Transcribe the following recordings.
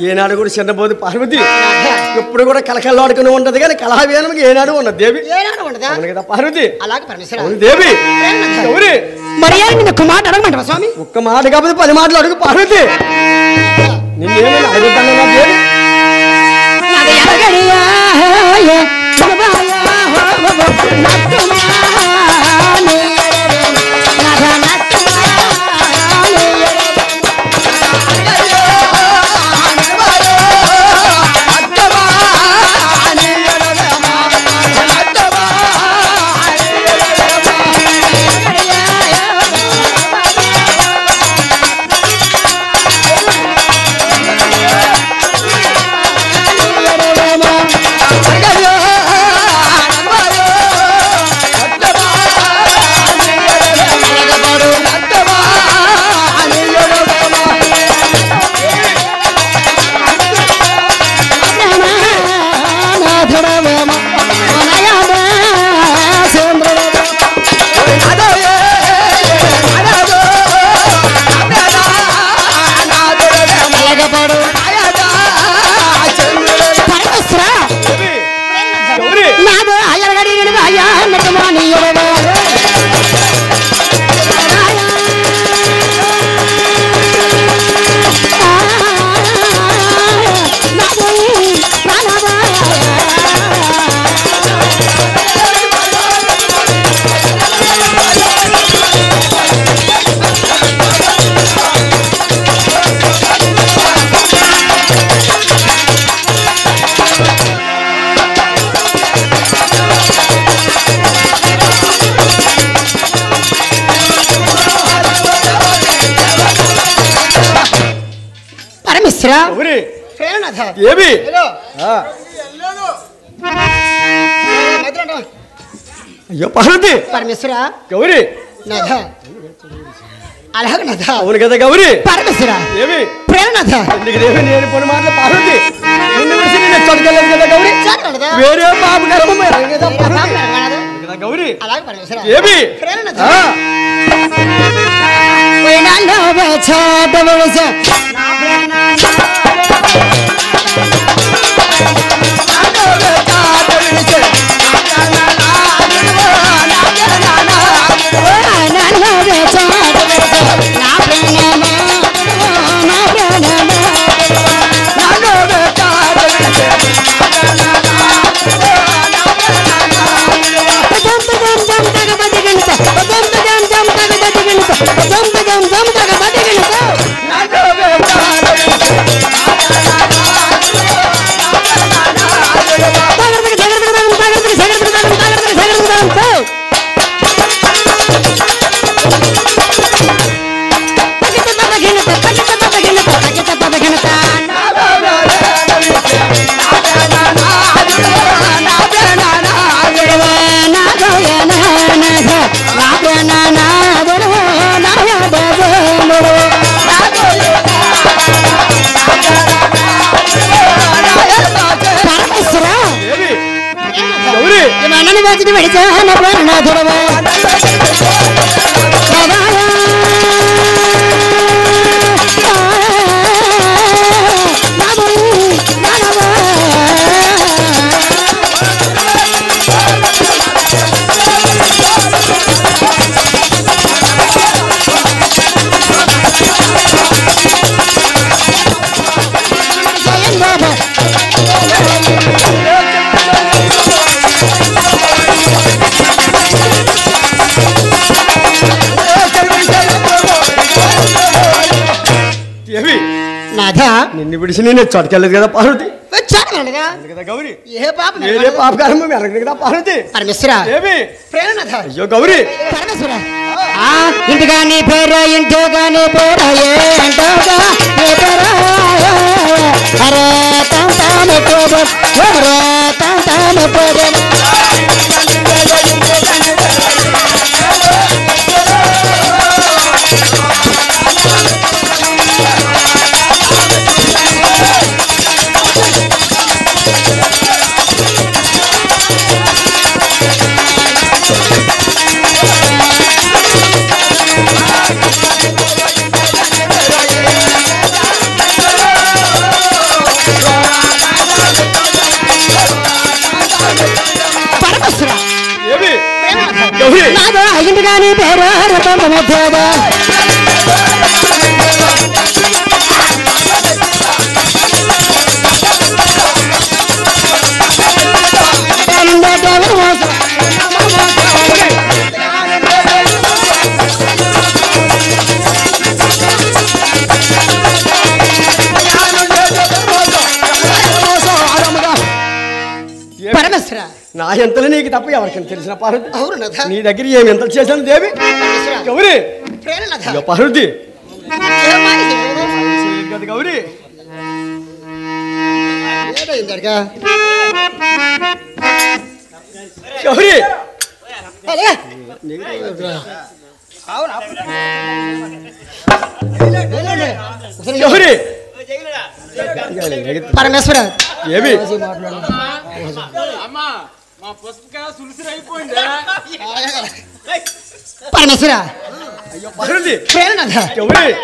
ఏనాడు కూడా చిన్నబోదు పార్వతి ఎప్పుడు కూడా కలకల్లాడుకుని ఉంటది కానీ కలహవేనకి ఏనాడు ఉన్నది దేవి అవును కదా పార్వతి అవును దేవి గౌరి మరి ఒక్క మాట అడగమంటావా స్వామి ఒక్క మాట కాకపోతే 10 మాటలు అడుగు పార్వతి నిన్నేమైనా అడుగుతాను దేవి అయ్యో పార్వతి పరమేశ్వర గౌరి అలాగే అవును కదా గౌరి పరమేశ్వర ఏమి ప్రేమనాథ నేను కొన్ని మాటలు పార్వతి చొడకెళ్ళదు కదా గౌరి వేరే బాబు కదా గౌరి ఏమి నిన్ను విడిచి నేను చొడకెళ్ళదు కదా పార్వతి గౌరి ఏ పాప వేరే పాపకారం కదా పార్వతి పరమేశ్వర అయ్యో గౌరి పరమేశ్వర ఇంటిగా నీ పేరు ఇంటిగా నీ పేరు ఏంటోగా నీ పేరు అరే తాను పేరు తాను పేరు నాదో ఇంటిగా నీ పేరు రూపంగా పరమేశ్వర నా ఎంతలు నీకు తప్ప ఎవరికైనా తెలిసిన పార్వతి నీ దగ్గర ఏమి ఎంతలు చేశాను దేవి గౌరీ పార్వతి కదా గౌరీ గౌరీ గౌరీ పరమేశ్వర ఏమి పరమేశ్వర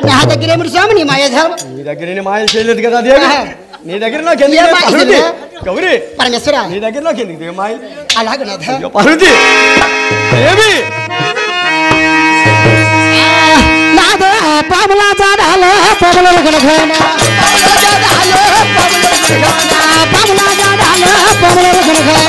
నా దగ్గర ఏమిటి స్వామి నీ మాయాజాలం నీ దగ్గర నేను మాయ చేయలేదు కదా దేవి నీ దగ్గర నాకు ఎందుకు గౌరీ పరమేశ్వర నీ దగ్గర నాకు ఎందుకు దేవి మాయ అలాగే పార్వతి ఏమి నాదో పాముల జాడాలో పాముల గడగన పాముల జాడాలో పాముల గడగన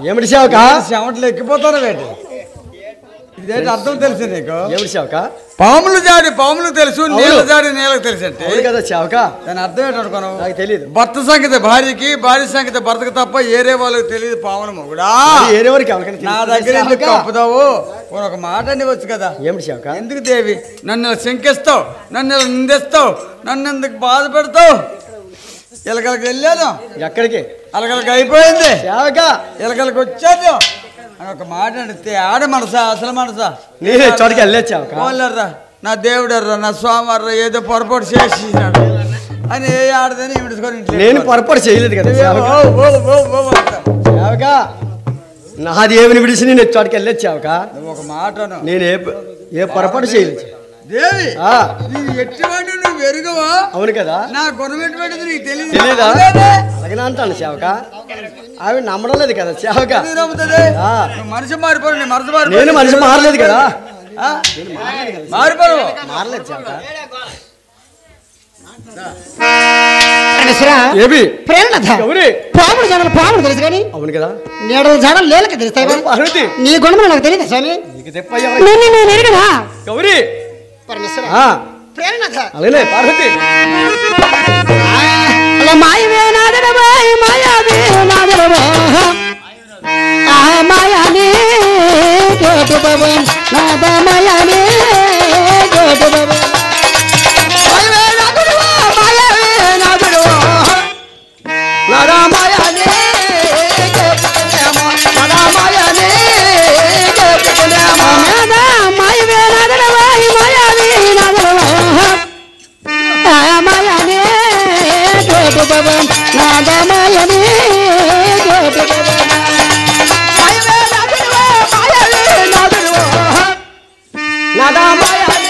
ఏమిటి సేవక చెమటలు ఎక్కిపోతాను వేటి ఇదేంటి అర్థం తెలిసి నీకు ఏమిటి సేవక పాములు జాడి పాములు తెలుసు నీళ్ళ జాడి నీళ్ళకి తెలుసు అంటే కదా సేవక దాని అర్థం ఏంటనుకోను నాకు తెలియదు భర్త సంగతి భార్యకి భార్య సంగతి భర్తకు తప్ప ఏరే వాళ్ళకి తెలియదు పాములు మొగుడా నా దగ్గర ఎందుకు కప్పుతావు ఒక మాట అనివచ్చు కదా ఏమిటి సేవక ఎందుకు దేవి నన్ను శంకిస్తావు నన్ను నిందిస్తావు నన్ను ఎందుకు బాధ పెడతావు ఎలకలకి వెళ్ళాను ఎక్కడికి అలకలకి అయిపోయింది సేవక ఎలకలకి వచ్చాను అని ఒక మాట అడిగితే ఆడ మనసా అసలు మనసా నేనే చోటికి వెళ్ళొచ్చావు వాళ్ళర్రా నా దేవుడర్రా నా స్వామివర్రా ఏదో పొరపాటు చేసినాడు అని ఏ ఆడదని విడుచుకొని నేను పొరపాటు చేయలేదు కదా సేవక నాది ఏమిని విడిచి నేను చోటికి వెళ్ళొచ్చావుక నువ్వు ఒక మాటను నేను ఏ పొరపాటు చేయలేదు దేవి నీవు ఎట్టివాడు నువ్వు ఎరుగవా అవును కదా నా గుణం ఎటువంటిది నీకు తెలియదా అలాగే అంటాను సేవక ఆవిడ నమ్మడం లేదు కదా సేవక మనిషి మారిపోరు నేను మనిషి మారలేదు కదా మారిపోరు మారలేదు సేవక పాములు జనాలు పాములు తెలుసు కానీ అవును కదా నేడు జనాలు లేలక తెలుస్తాయి పార్వతి నీ గుణములు నాకు తెలియదు స్వామి నీకు గౌరీ పరమేశ్వర అలాగే పార్వతి మాయవే నాదరబాయ్ మాయావే నాదరబా మాయానే కోటు భవన్ నాద మాయానే కోటు భవన్ మాయవే నాదరబా మాయావే నాదరబా నాద మాయానే నాద మాయానే నాద మాయవే నాదరబాయ్ మాయావే నాదరబా మాయానే కోటు భవన్ నాద మాయానే కోటు భవన్ మాయవే నాదరబా మాయావే నాదరబా నాద మాయానే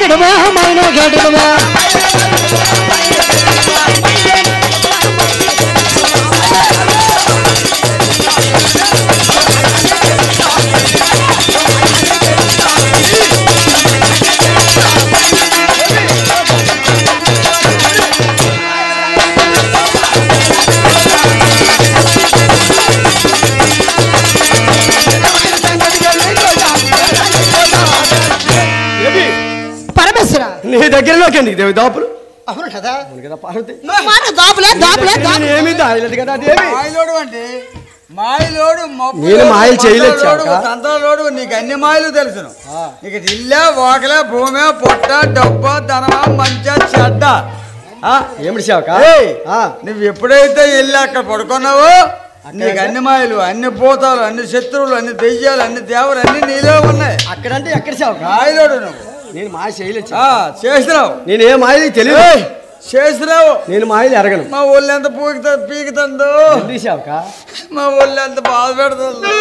గడవా మైనో గడవా నీ దగ్గరలోకి ఎందుకు దేవి దాపులు? అవును కదా పార్వతి ఏమి దాయలేదు కదా దేవి. మాయలోడు అంటే మాయలోడు నేను మాయలు చేయలేదు తంత్రలోడు నీకు అన్ని మాయలు తెలుసును. నీకు ఇల్లా వాకలే భూమి పొట్ట డబ్బా ధనమా మంచ చెడ్డ ఏమిటి శాఖ నువ్వు ఎప్పుడైతే వెళ్ళి అక్కడ పడుకున్నావో నీకు అన్ని మాయలు అన్ని భూతాలు అన్ని శత్రువులు అన్ని దెయ్యాలు అన్ని దేవలు అన్ని నీలో ఉన్నాయి. అక్కడంటే ఎక్కడ శాఖ? మాయలోడు నువ్వు. నేను మాయ చేయలేదు చేసినావు. నేను ఏ మాయలు తెలియదు. చేసినావు. నేను మాయలు ఎరగను. మా ఒళ్ళు ఎంత పీకుతుందో మా ఒళ్ళు ఎంత బాధ పెడుతుందో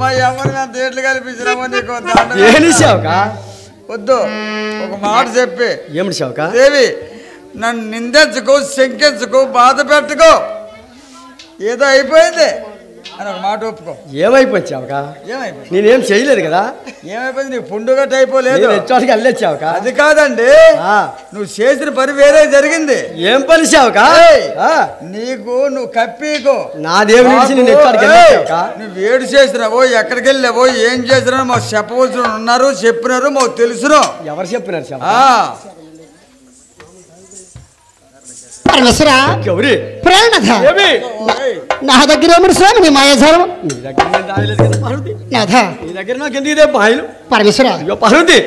మా ఎవరిని అంత ఏట్లు కల్పించినామో నీకు వద్దు. ఒక మాట చెప్పి ఏమిటి శాఖ? దేవి నన్ను నిందించుకో శంకించుకో బాధ పెట్టుకో ఏదో అయిపోయింది అని ఒక మాట ఒప్పుకో. ఏమైపోయింది శాఖ? ఏమైపోయింది? నేనేం చేయలేదు కదా. ఏమైపోయింది? నీకు పుండుగట్టు అయిపోలేదు. వెళ్ళొచ్చావుక. అది కాదండి, నువ్వు చేసిన పని వేరే జరిగింది. ఏం పని శాఖ? నీకు నువ్వు కప్పికో నా దేవుని నువ్వు ఏడు చేసినావో ఎక్కడికి వెళ్ళావో ఏం చేసినావో మాకు చెప్పవలసిన ఉన్నారు, చెప్పినారు, మాకు తెలుసును. ఎవరు చెప్పినారు శాఖ? నా దగ్గర ఏమిటి స్వామి నీ మాయాజాలం? నీ దగ్గర నేను రాయలేదు కదా పార్వతి. నీ దగ్గర నాకు ఎందుకు ఇదే మాయలు? పరమేశ్వర అయ్యో పార్వతి,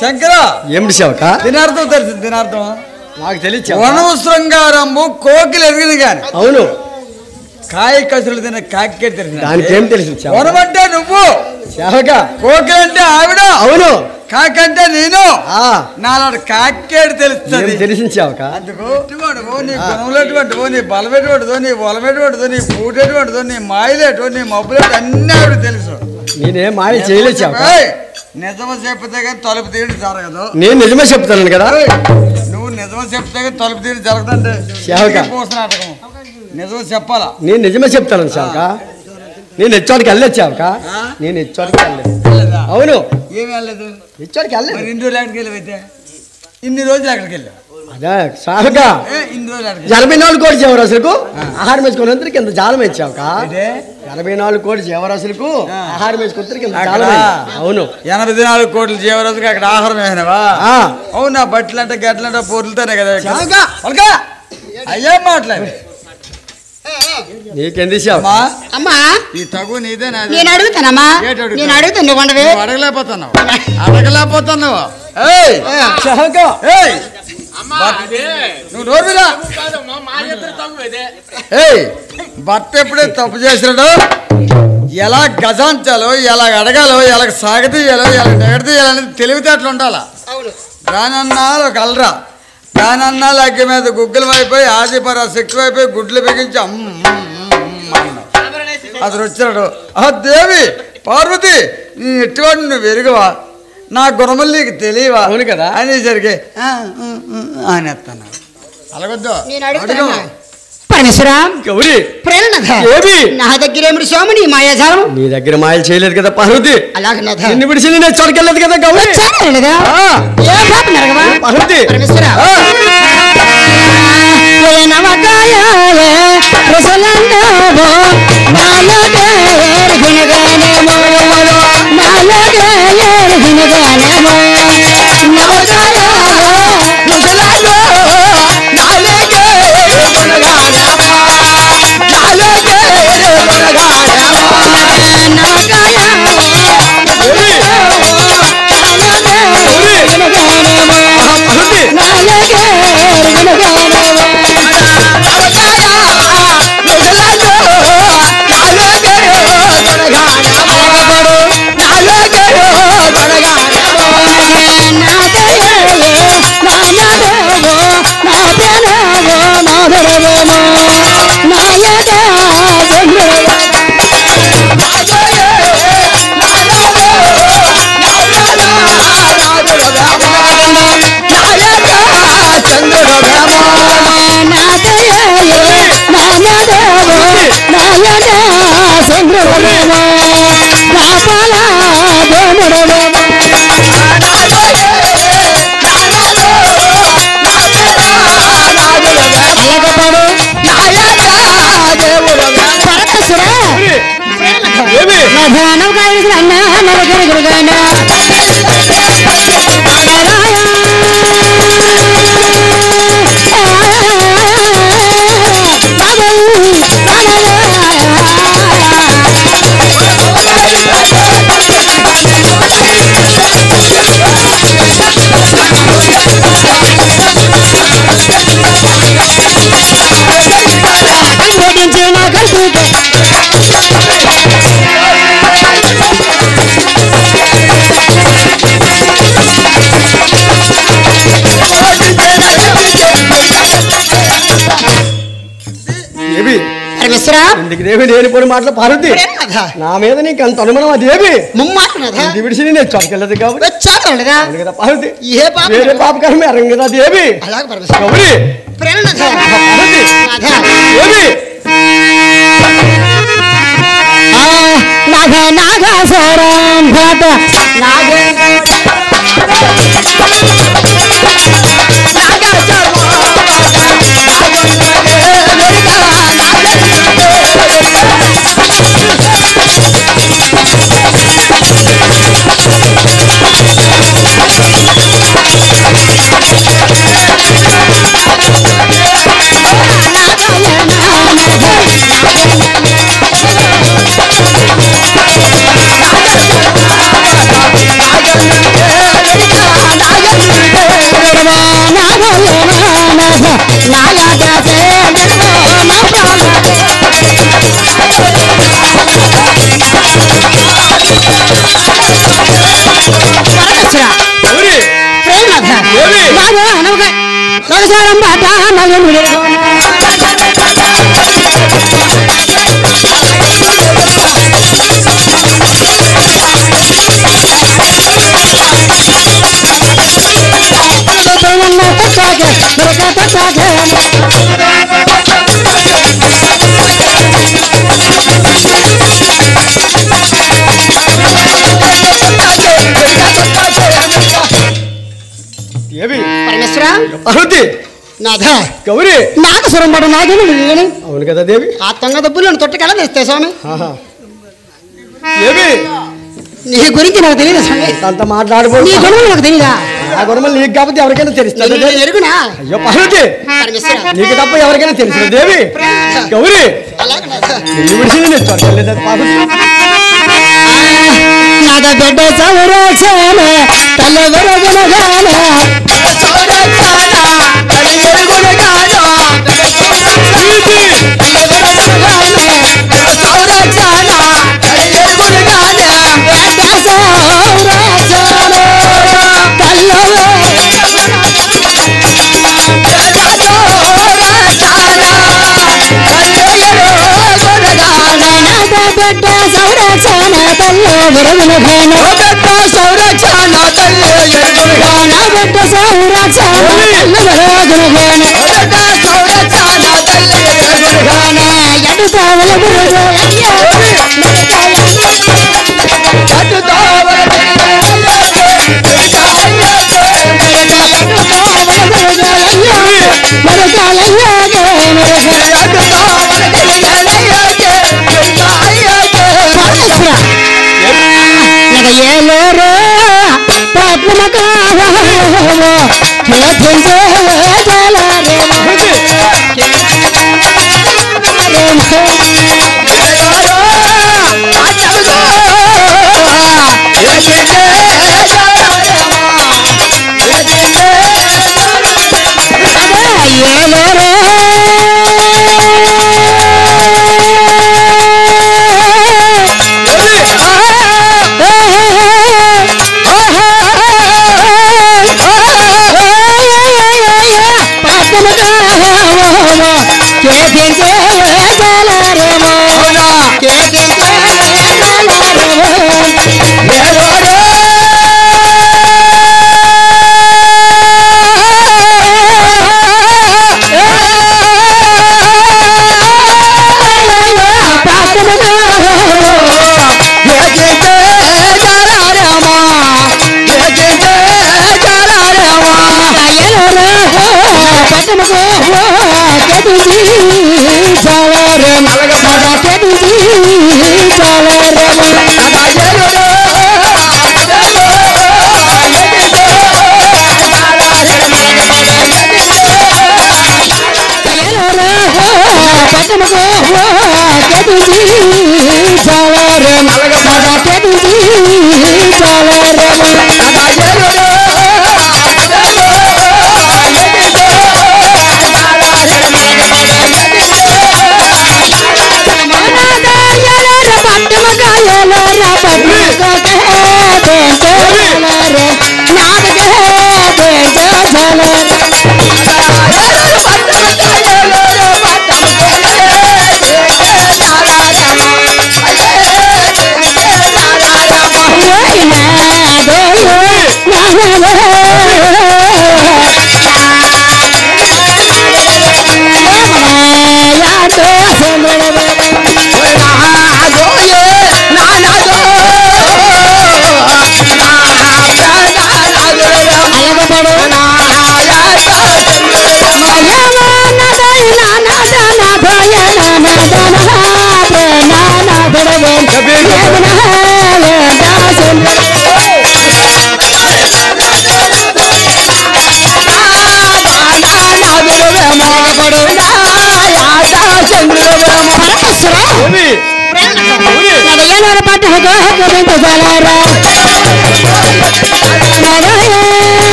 శంకర ఏమిటి శాఖ? దీనార్థం తెలుసు. దీనార్థం నాకు తెలియదు. వనము శృంగారము కోకిలు ఎదిగింది కానీ అవును కాయ కసులు తిన్న కాకి తెలిసిన దానికి ఏం తెలుసు కొనమంటే నువ్వు సేవక కోకి అంటే ఆవిడ అవును కాకంటే నేను ఆ నాలాడు కాకేడు తెలుస్తుంది తెలిసింది సేవక అందుకు నీ గుణములటువంటివో నీ బలమెటువంటిదో నీ బలమెటువంటిదో నీ పూటెటువంటిదో నీ మాయలేటో నీ మబ్బులేటు అన్నీ ఆవిడ తెలుసు నేనేం మాయ చేయలేదు సేవక నిజమ చెప్తే కానీ తలుపు తీయడం జరగదు నేను నిజమే చెప్తాను కదా నువ్వు నిజమ చెప్తే కానీ తలుపు తీయడం జరగదంటే నాటకం నిజం చెప్పాలా నేను నిజమే చెప్తాను సేవక నేను హెచ్చోడికి వెళ్ళలేదు సేవక నేను హెచ్చోడికి వెళ్ళలేదు అవును ఏమి వెళ్ళలేదు హెచ్చోడికి వెళ్ళలేదు ఇన్ని రోజులు ఎక్కడికి వెళ్ళవైతే ఇన్ని రోజులు ఎక్కడికి వెళ్ళావు అదే సేవక ఇన్ని రోజులు 84 కోటి జీవరాశులకు ఆహారం వేసుకున్నందుకు కింద జాలం వేసావుక 84 కోటి జీవరాశులకు ఆహారం వేసుకుంటే కింద జాలం అవును 84 కోట్ల జీవరాశులకు అక్కడ ఆహారం వేసినవా అవునా బట్టలు అంటే గట్లంటే పొరులుతానే కదా అయ్యే మాట్లాడి నీకెంది అమ్మా ఈ తగు నీదే నేను అడుగుతానమ్మా నేను అడుగుతాను నువ్వు అడగలేకపోతున్నావు అడగలేకపోతున్నావు నువ్వు నోరురా భర్త ఎప్పుడే తప్పు చేసినాడు ఎలా గజాంచాలో ఎలా అడగాలో ఎలా సాగతీయాలో ఎలా నెగడతీయాలనేది తెలివితేటలు ఉండాలా రానన్నాలు ఒక అలరా రానన్నాలు అగ్గి మీద గుగ్గులు అయిపోయి ఆదిపర శక్తి అయిపోయి గుడ్లు బిగించి అతను వచ్చాడు ఆ దేవి పార్వతి నీ ఎటువంటి నువ్వు వెరుగవా నా గుణములు నీకు తెలియవా అవును కదా అనేసరికి అనేస్తాను అలాగొద్దు గౌరీ నా దగ్గర ఏమిటి స్వామి నీ మాయాజాలం నీ దగ్గర మాయలు చేయలేదు కదా పార్వతి అలాగే నిన్ను విడిచి నేను చోటుకెళ్ళలేదు కదా గౌరీ పార్వతి దేవి లేని పోని మాటలు పార్వతి నా మీద నీకు అంత అనుమానం దేవి ఇది విడిచి నేను చోటుకెళ్ళదు కాబట్టి కదా పార్వతి వేరే పాపకరమే అరంగ కదా దేవి గౌరీ దేవి నాగ సౌరసారం బాట నలుగురు గౌరీ నాకు స్వరంపడు నాకేమి అవును కదా దేవి ఆ తొంగ దబ్బులను తొట్టకెలా తెస్తే స్వామి దేవి నీ గురించి నాకు తెలియదు స్వామి అంత మాట్లాడుకో నీ గుణములు నాకు తెలియదా ఆ గుణములు నీకు కాబట్టి ఎవరికైనా తెలుస్తుంది ఎరుగునా అయ్యో పార్వతి నీకు తప్ప ఎవరికైనా తెలుసు దేవి గౌరీ విడిచి చూడలేదు పార్వతి నాద బిడ్డ సౌరక్షణ తల్లవరగనగాన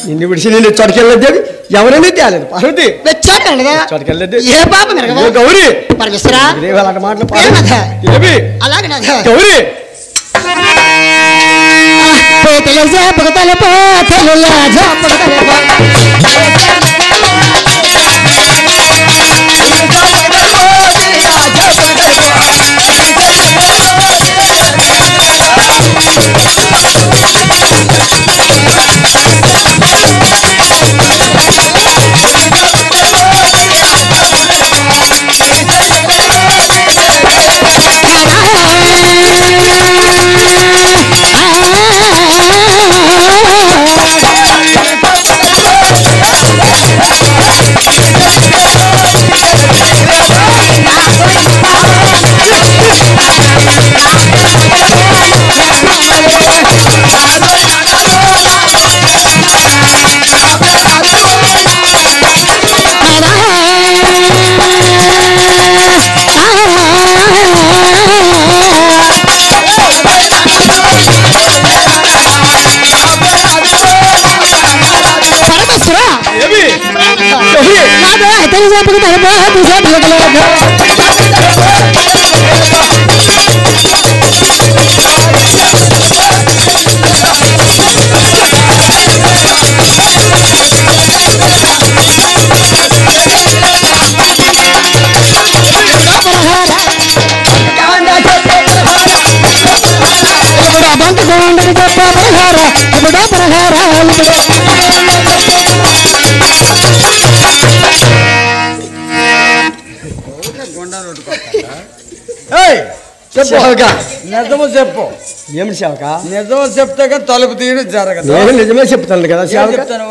నిన్ను విడిచి నేను చోటుకెళ్ళలేదు ఎవరైనా తేలేదు పార్వతి చోటుకెళ్ళలేదు ఏ పాప గౌరీ పరమేశ్వరా అలాంటి మాటలు అలాగే గౌరీ నిజము చెప్పు. ఏమిటి సేవక? నిజము చెప్తే కానీ తలుపు తీయడం జరగదు. నేను నిజమే చెప్తాను కదా చెప్తాను.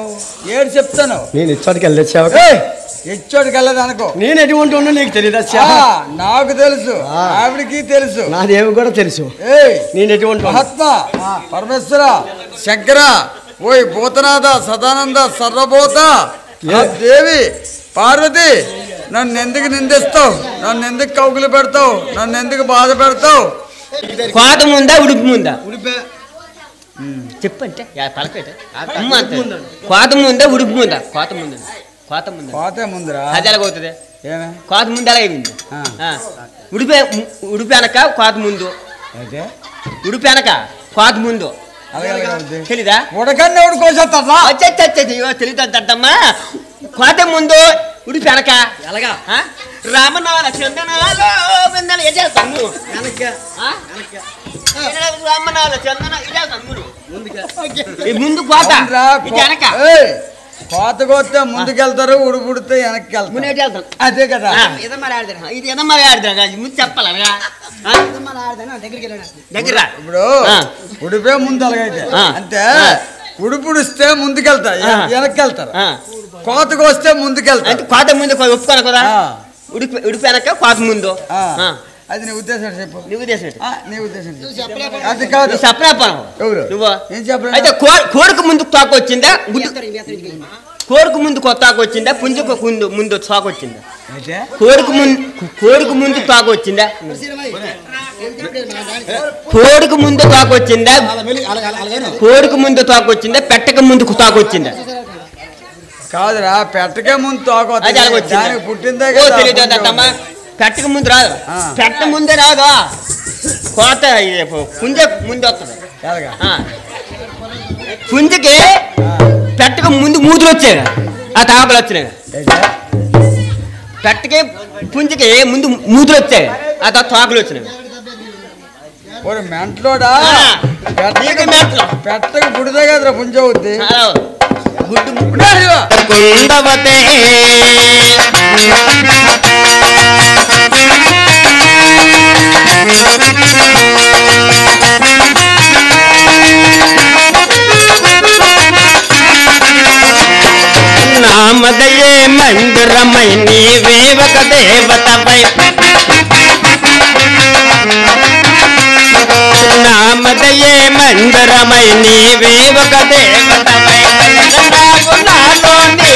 ఏడు చెప్తాను. నేను ఇచ్చోటికి వెళ్ళలేదు సేవక. ఇచ్చోటికి వెళ్ళదు అనుకో. నేను ఎటువంటి ఉన్నా నీకు తెలియదా? నాకు తెలుసు, ఆవిడికి తెలుసు, నాదేవి కూడా తెలుసు. నేను ఎటువంటి మహాత్మ పరమేశ్వర శంకర ఓయ్ భూతనాథ సదానంద సర్వభూత దేవి పార్వతి నన్ను ఎందుకు నిందిస్తావు? నన్ను ఎందుకు కౌగులు పెడతావు? నన్ను ఎందుకు బాధ పెడతావు? కోత ముందా ఉడుపు ముందా? చెప్పంటే కోత ముందా ఉడుపు ముందా? కోత ముందు కోత ముందురా. అది ఎలాగవుతుంది? కోత ముందు ఎలా అయింది? ఉడిపోనక కోత ముందు, ఉడిపోనక కోత ముందు తెలీదా? ఉడకన్నా ఉడుకోసేస్తా తెలియదమ్మా. కోత ముందు ఉడిపోనక ఎలాగా? రామనాల చందనాలు రామనాల చందన ముందు కోత వెనక. కోత కోస్తే ముందుకెళ్తారు, ఉడుపుడితే వెనక్కి వెళ్తారు. అదే కదా ఇది ఎదమరి ఆడదా ముందు చెప్పాలగా దగ్గర. ఇప్పుడు ఉడిపే ముందు అలాగైతే అంటే ఉడుపుడిస్తే ముందుకెళ్తా వెనక్కి వెళ్తారు. కోతకు వస్తే ముందుకెళ్తారు. కోత ముందు ఒప్పుకోను కదా. ఉడిపోయాక కోత ముందు. అది నీ ఉద్దేశం చెప్పు. నీ ఉద్దేశం నీ ఉద్దేశం అది కాదు. చెప్పలేపాను నువ్వు ఏం చెప్పలేదు. అయితే కోరుకు ముందు తోక వచ్చిందా? కోరుకు ముందు తోక వచ్చిందా? పుంజుకు ముందు తోక వచ్చిందా? కోరుకు ముందు తోక వచ్చిందా? కోరుకు ముందు తోక వచ్చిందా? కోరుకు ముందు తోక వచ్చిందా? పెట్టక ముందు తోక వచ్చిందా? కాదురా, పెట్టకే ముందు తోక పుట్టిందే. తెలియదమ్మా. పెట్టక ముందు రాదు, పెట్ట ముందే రాదు. కోత పుంజ ముందు వస్తుంది. పుంజకి పెట్టక ముందు మూతులు వచ్చాయి, ఆ తాపలు వచ్చినాయి. పెట్టకే పుంజకి ముందు మూతులు వచ్చాయి, ఆ తోకలు వచ్చినాయి. మెంట్లోడా పెట్టక గుడిదే కదరా పుంజ అవుద్ది. గుడ్డు కుందవతే నామదయే మందిరమై నీవే ఒక దేవతపై. నామదయే మందిరమై నీవే ఒక దేవతపై. నాలో నీ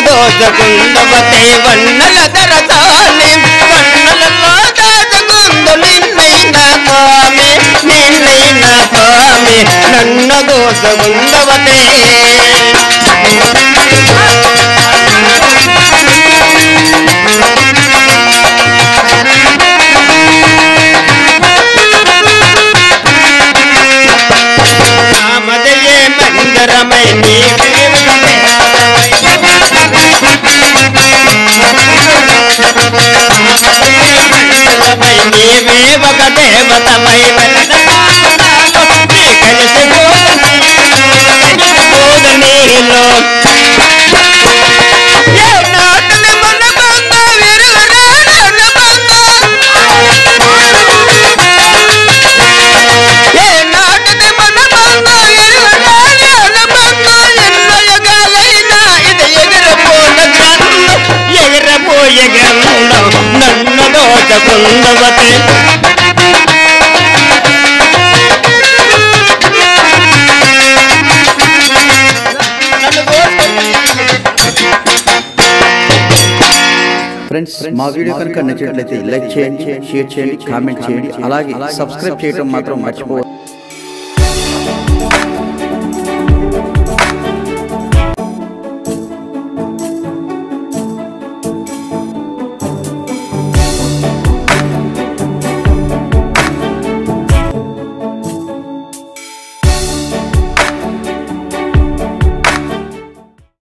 దోచకుందవతే వన్నల దరసాలి కన్నలలో దాచుకుందు నిన్నైనా స్వామి నిన్నైనా స్వామి నన్న దోచకుందవతే నామదయే మందిరమై నీవే ఒక దేవతమై కలిసి పోదు నీలో నన్ను దోచకుందవతే ఫ్రెండ్స్ మా వీడియో కనుక నచ్చినట్లయితే లైక్ చేయండి, షేర్ చేయండి, కామెంట్ చేయండి, అలాగే సబ్స్క్రైబ్ చేయడం మాత్రం మర్చిపోవద్దు.